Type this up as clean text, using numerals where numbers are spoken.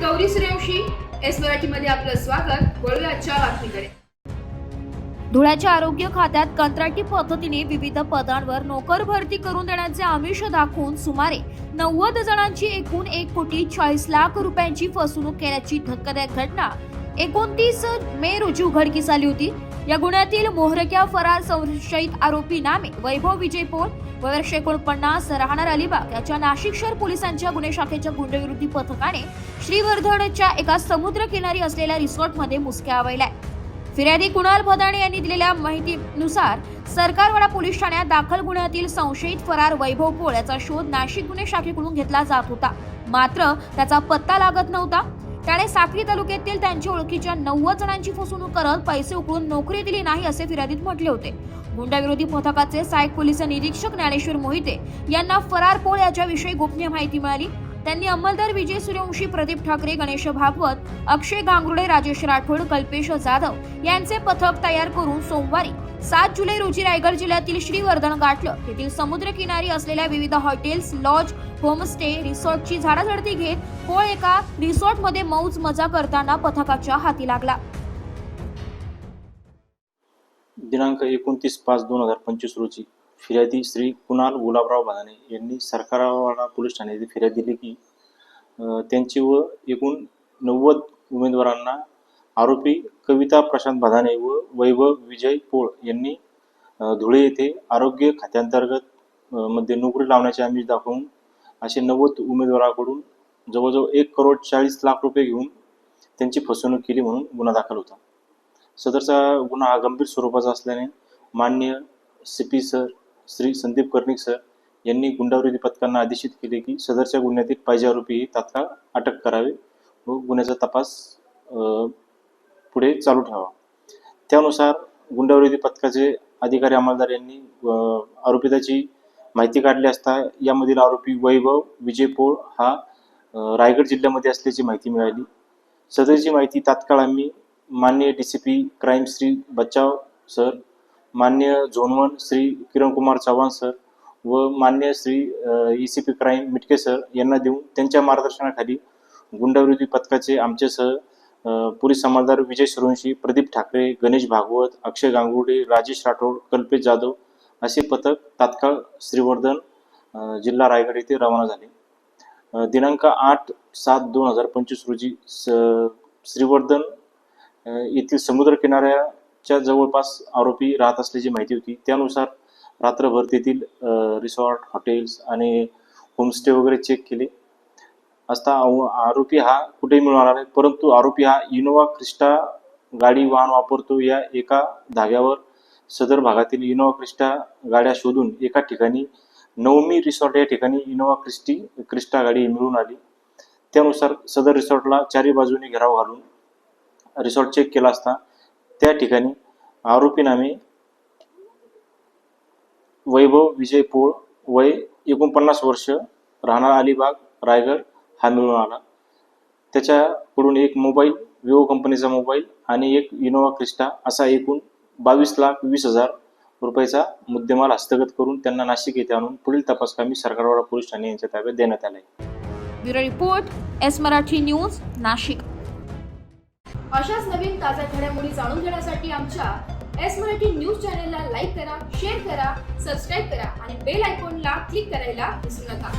Gauri Suryavanshi, S मराठीमध्ये आपलं स्वागत. वळूया आजच्या बातमीकडे. धुळ्याच्या आरोग्य खात्यात कंत्राटी पद्धतीने विविध पदांवर नोकर भरती करून देण्याचे आमिष दाखवून सुमारे 90 जणांची एकूण 1,40,00,000 रुपयांची फसवणूक केल्याची धक्कादायक घटना 29 मे रोजी उघडकीस आली होती. या गुन्ह्यातील मोहरक्या फरार संशयित आरोपी नामे वैभव विजय पोळ, वर्ष 49, राहणार अलिबाग याच्या नाशिक शहर पोलिसांच्या गुन्हे शाखेच्या गुंडविरोधी पथकाने श्रीवर्धनच्या एका समुद्रकिनारी असलेल्या रिसॉर्टमध्ये मुसक्या आवळलाय. फिर्यादी कुणाल भदाणे यांनी दिलेल्या माहितीनुसार सरकारवाडा पोलीस ठाण्यात दाखल गुन्ह्यातील संशयित फरार वैभव पोळ याचा शोध नाशिक गुन्हे शाखेकडून घेतला जात होता. मात्र त्याचा पत्ता लागत नव्हता. त्याने साक्री तालुक्यातील त्यांच्या ओळखीच्या 90 जणांची फसवणूक करत पैसे उकळून नोकरी दिली नाही असे फिर्यादीत म्हटले होते. गुंडाविरोधी पथकाचे सहाय्यक पोलीस निरीक्षक ज्ञानेश्वर मोहिते यांना फरार पोळ याच्याविषयी गोपनीय माहिती मिळाली. त्यांनी अंमलदार विजय सूर्यवंशी, प्रदीप ठाकरे, गणेश भागवत, अक्षय गांगुर्डे, राजेश राठोड, कल्पेश जाधव यांचे पथक तयार करून सोमवारी 7 जुलै रोजी रायगड जिल्ह्यातील श्रीवर्धन गाठलं. येथील समुद्रकिनारी असलेल्या विविध हॉटेल्स, लॉज, होमस्टे, रिसॉर्टची झाडाझडती घेत पोळ एका रिसॉर्टमध्ये मौज मजा करताना पथकाच्या हाती लागला. दिनांक 29/5/2025 रोजी फिर्यादी श्री कुणाल गुलाबराव भदाणे यांनी सरकारवाडा पोलीस ठाणे येथे फिर्याद दिली की त्यांची व एकूण 90 उमेदवारांना आरोपी कविता प्रशांत भदाणे व वैभव विजय पोळ यांनी धुळे येथे आरोग्य खात्यांतर्गत मध्ये नोकरी लावण्याचे आमिष दाखवून असे 90 उमेदवाराकडून जवळजवळ 1,40,00,000 रुपये घेऊन त्यांची फसवणूक केली म्हणून गुन्हा दाखल होता. सदरचा गुन्हा हा गंभीर स्वरूपाचा असल्याने माननीय CP sir Shri Sandeep Karnik sir यांनी गुंडाविरोधी पथकांना आदेशित केले की सदरच्या गुन्ह्यातील पाहिजे आरोपी तात्काळ अटक करावे व गुन्ह्याचा तपास पुढे चालू ठेवावा. त्यानुसार गुंडाविरोधी पथकाचे अधिकारी अंमलदार यांनी आरोपिताची माहिती काढली असता यामधील आरोपी वैभव विजय पोळ हा रायगड जिल्ह्यामध्ये असल्याची माहिती मिळाली. सदरची माहिती तात्काळ आम्ही माननीय DCP क्राईम श्री बचाव सर, मान्य झोन 1 श्री किरण कुमार चव्हाण सर व मान्य Shri ECP crime Mitke sir यांना देऊन त्यांच्या मार्गदर्शनाखाली गुंडाविरोधी पथकाचे आमच्यासह पोलीस अंमलदार विजय सूर्यवंशी, प्रदीप ठाकरे, गणेश भागवत, अक्षय गांगुर्डे, राजेश राठोड, कल्पेश जाधव असे पथक तात्काळ श्रीवर्धन जिल्हा रायगड येथे रवाना झाले. दिनांक 8/7/2025 रोजी श्रीवर्धन येथील समुद्र किनाऱ्याच्या जवळपास आरोपी राहत असल्याची माहिती होती. त्यानुसार रात्रभर तेथील रिसॉर्ट, हॉटेल्स आणि होमस्टे वगैरे चेक केले असता आरोपी हा कुठेही मिळाला नाही. परंतु आरोपी हा इनोवा क्रिस्टा गाडी वाहन वापरतो. या एका धाग्यावर सदर भागातील इनोवा क्रिस्टा गाड्या शोधून एका ठिकाणी नवमी रिसॉर्ट या ठिकाणी इनोवा क्रिस्टा गाडी मिळून आली. त्यानुसार सदर रिसॉर्टला चारी बाजूने घेराव घालून रिसॉर्ट चेक केला असता त्या ठिकाणी आरोपी नामे वैभव विजय पोळ, वय 49 वर्ष, राहणार अलिबाग रायगड हा मिळून आला. त्याच्याकडून एक मोबाईल, विवो कंपनीचा मोबाईल आणि एक इनोवा क्रिस्टा असा एकूण 22,20,000 रुपयाचा मुद्देमाल हस्तगत करून त्यांना नाशिक येथे आणून पुढील तपासकामी सरकारवाडा पोलीस ठाणे यांच्या ताब्यात देण्यात आले. Bureau report, S Marathi news, Nashik. अशाच नवीन ताज्या घडामोडी जाणून घेण्यासाठी आमच्या एस मराठी न्यूज चॅनलला लाईक करा, शेअर करा, सबस्क्राईब करा आणि बेल आयकॉनला क्लिक करायला विसरू नका.